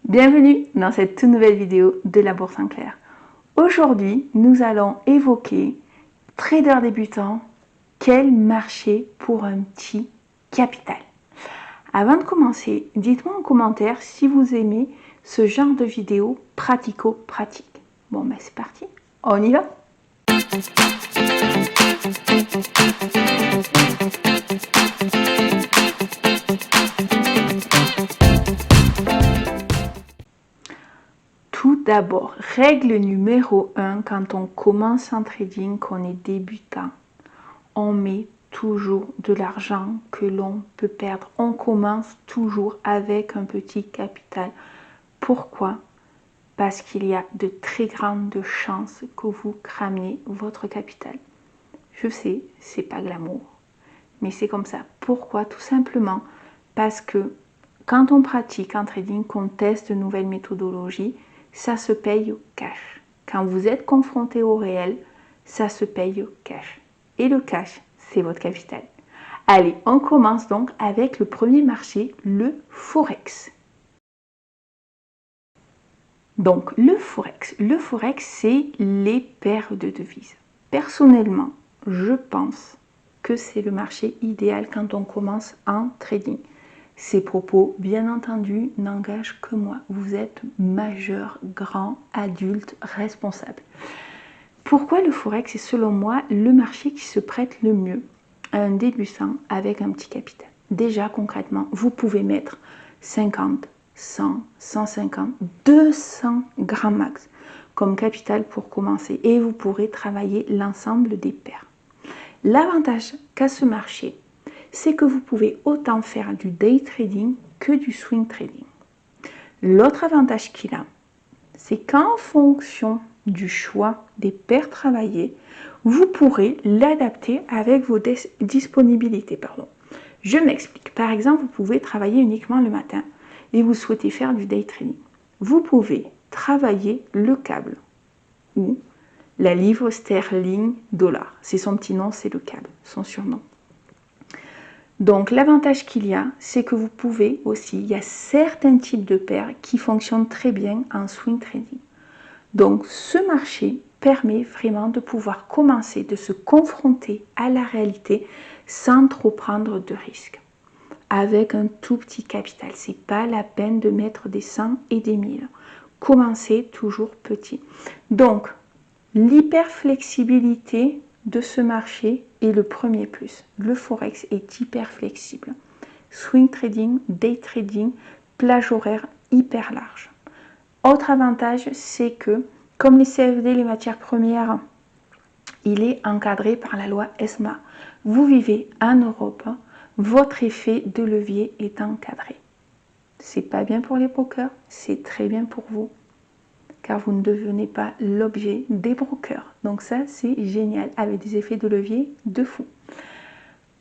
Bienvenue dans cette toute nouvelle vidéo de la Bourse en clair. Aujourd'hui, nous allons évoquer trader débutant, quel marché pour un petit capital. Avant de commencer, dites-moi en commentaire si vous aimez ce genre de vidéo pratico-pratique. Bon, ben c'est parti, on y va. Tout d'abord, règle numéro 1 quand on commence en trading, qu'on est débutant, on met toujours de l'argent que l'on peut perdre. On commence toujours avec un petit capital. Pourquoi? Parce qu'il y a de très grandes chances que vous cramiez votre capital. Je sais, c'est pas glamour, mais c'est comme ça. Pourquoi? Tout simplement parce que quand on pratique en trading, qu'on teste de nouvelles méthodologies, ça se paye au cash. Quand vous êtes confronté au réel, ça se paye au cash. Et le cash, c'est votre capital. Allez, on commence donc avec le premier marché, le Forex. Donc, le Forex, c'est les paires de devises. Personnellement, je pense que c'est le marché idéal quand on commence en trading. Ces propos, bien entendu, n'engagent que moi. Vous êtes majeur, grand, adulte, responsable. Pourquoi le Forex est selon moi le marché qui se prête le mieux à un débutant avec un petit capital? Déjà, concrètement, vous pouvez mettre 50, 100, 150, 200 grands max comme capital pour commencer et vous pourrez travailler l'ensemble des paires. L'avantage qu'a ce marché, c'est que vous pouvez autant faire du day trading que du swing trading. L'autre avantage qu'il a, c'est qu'en fonction du choix des paires travaillées, vous pourrez l'adapter avec vos disponibilités. Je m'explique. Par exemple, vous pouvez travailler uniquement le matin et vous souhaitez faire du day trading. Vous pouvez travailler le câble ou la livre sterling dollar. C'est son petit nom, c'est le câble, son surnom. Donc l'avantage qu'il y a, c'est que vous pouvez aussi, il y a certains types de paires qui fonctionnent très bien en swing trading. Donc ce marché permet vraiment de pouvoir commencer, de se confronter à la réalité sans trop prendre de risques. Avec un tout petit capital, c'est pas la peine de mettre des 100 et des 1000. Commencez toujours petit. Donc l'hyperflexibilité de ce marché est le premier plus. Le Forex est hyper flexible. Swing trading, day trading, plage horaire hyper large. Autre avantage, c'est que comme les CFD, les matières premières, il est encadré par la loi ESMA. Vous vivez en Europe, votre effet de levier est encadré. C'est pas bien pour les brokers, c'est très bien pour vous, car vous ne devenez pas l'objet des brokers. Donc ça, c'est génial, avec des effets de levier de fou.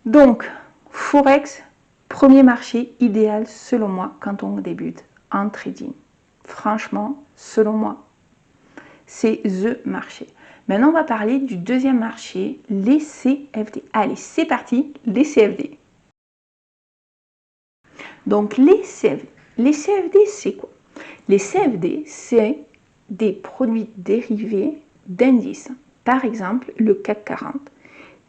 Donc, Forex, premier marché idéal selon moi quand on débute en trading. Franchement, selon moi, c'est THE marché. Maintenant, on va parler du deuxième marché, les CFD. Allez, c'est parti, les CFD. Donc, les CFD. Les CFD, c'est quoi? Les CFD, c'est des produits dérivés d'indices. Par exemple, le CAC 40,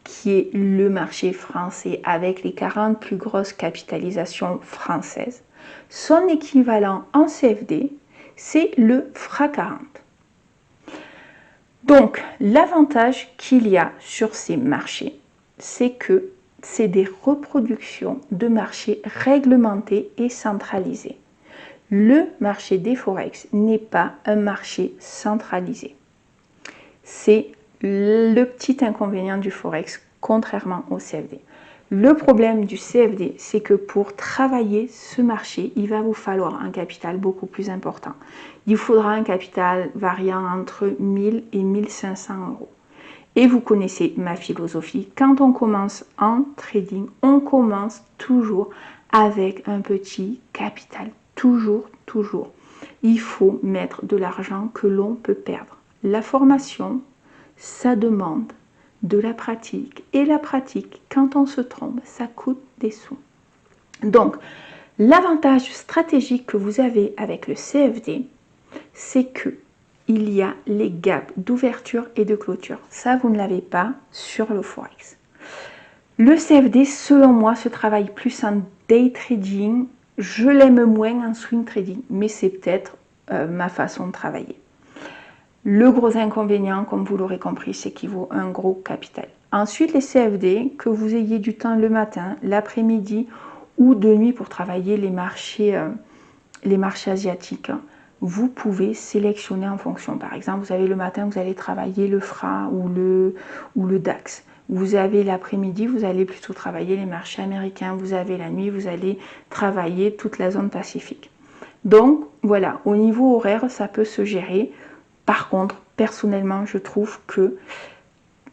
qui est le marché français avec les 40 plus grosses capitalisations françaises. Son équivalent en CFD, c'est le FRA 40. Donc, l'avantage qu'il y a sur ces marchés, c'est que c'est des reproductions de marchés réglementés et centralisés. Le marché des Forex n'est pas un marché centralisé. C'est le petit inconvénient du Forex, contrairement au CFD. Le problème du CFD, c'est que pour travailler ce marché, il va vous falloir un capital beaucoup plus important. Il faudra un capital variant entre 1000 et 1500 euros. Et vous connaissez ma philosophie. Quand on commence en trading, on commence toujours avec un petit capital. Toujours, toujours. Il faut mettre de l'argent que l'on peut perdre. La formation, ça demande de la pratique. Et la pratique, quand on se trompe, ça coûte des sous. Donc, L'avantage stratégique que vous avez avec le CFD, c'est que il y a les gaps d'ouverture et de clôture. Ça, vous ne l'avez pas sur le Forex. Le CFD, selon moi, se travaille plus en day trading. Je l'aime moins en swing trading, mais c'est peut-être ma façon de travailler. Le gros inconvénient, comme vous l'aurez compris, c'est qu'il vaut un gros capital. Ensuite, les CFD, que vous ayez du temps le matin, l'après-midi ou de nuit pour travailler les marchés asiatiques, vous pouvez sélectionner en fonction. Par exemple, vous avez le matin, vous allez travailler le FRA ou le DAX. Vous avez l'après-midi, vous allez plutôt travailler les marchés américains. Vous avez la nuit, vous allez travailler toute la zone Pacifique. Donc, voilà, au niveau horaire, ça peut se gérer. Par contre, personnellement, je trouve que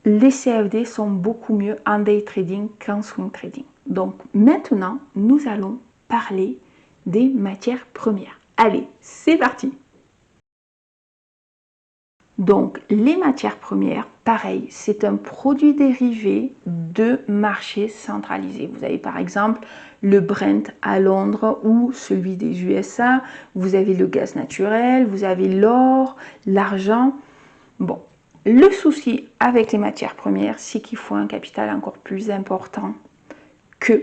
les CFD sont beaucoup mieux en day trading qu'en swing trading. Donc, maintenant, nous allons parler des matières premières. Allez, c'est parti! Donc, les matières premières, pareil, c'est un produit dérivé de marché centralisé. Vous avez par exemple le Brent à Londres ou celui des USA, vous avez le gaz naturel, vous avez l'or, l'argent. Bon, le souci avec les matières premières, c'est qu'il faut un capital encore plus important que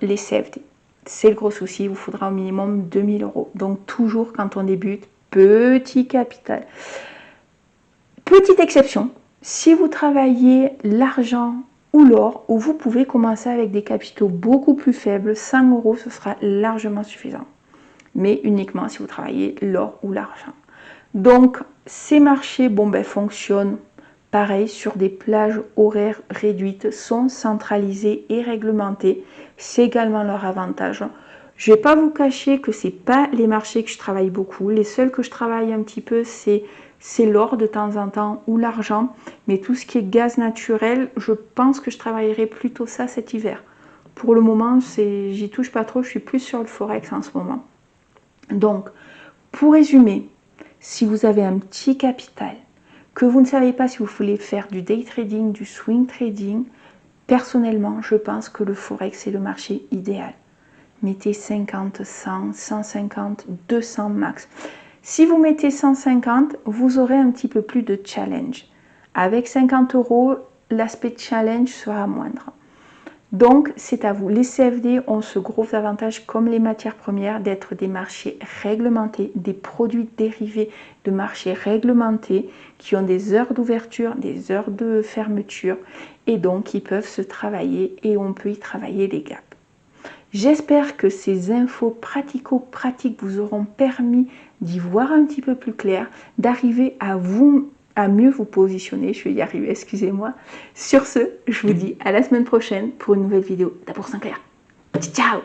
les CFD. C'est le gros souci, il vous faudra au minimum 2000 €. Donc, toujours quand on débute, petit capital. Petite exception, si vous travaillez l'argent ou l'or, où vous pouvez commencer avec des capitaux beaucoup plus faibles, 100 €, ce sera largement suffisant. Mais uniquement si vous travaillez l'or ou l'argent. Donc, ces marchés fonctionnent pareil sur des plages horaires réduites, sont centralisés et réglementés. C'est également leur avantage. Je ne vais pas vous cacher que ce n'est pas les marchés que je travaille beaucoup. Les seuls que je travaille un petit peu, c'est l'or de temps en temps ou l'argent. Mais tout ce qui est gaz naturel, je pense que je travaillerai plutôt ça cet hiver. Pour le moment, j'y touche pas trop. Je suis plus sur le Forex en ce moment. Donc, pour résumer, si vous avez un petit capital, que vous ne savez pas si vous voulez faire du day trading, du swing trading, personnellement, je pense que le Forex est le marché idéal. Mettez 50, 100, 150, 200 max. Si vous mettez 150, vous aurez un petit peu plus de challenge. Avec 50 €, l'aspect challenge sera moindre. Donc, c'est à vous. Les CFD ont ce gros avantage, comme les matières premières, d'être des marchés réglementés, des produits dérivés de marchés réglementés qui ont des heures d'ouverture, des heures de fermeture et donc ils peuvent se travailler et on peut y travailler les gaps. J'espère que ces infos pratico-pratiques vous auront permis d'y voir un petit peu plus clair, d'arriver à mieux vous positionner. Je vais y arriver, excusez-moi. Sur ce, je vous dis à la semaine prochaine pour une nouvelle vidéo d'A pour Sinclair. Ciao!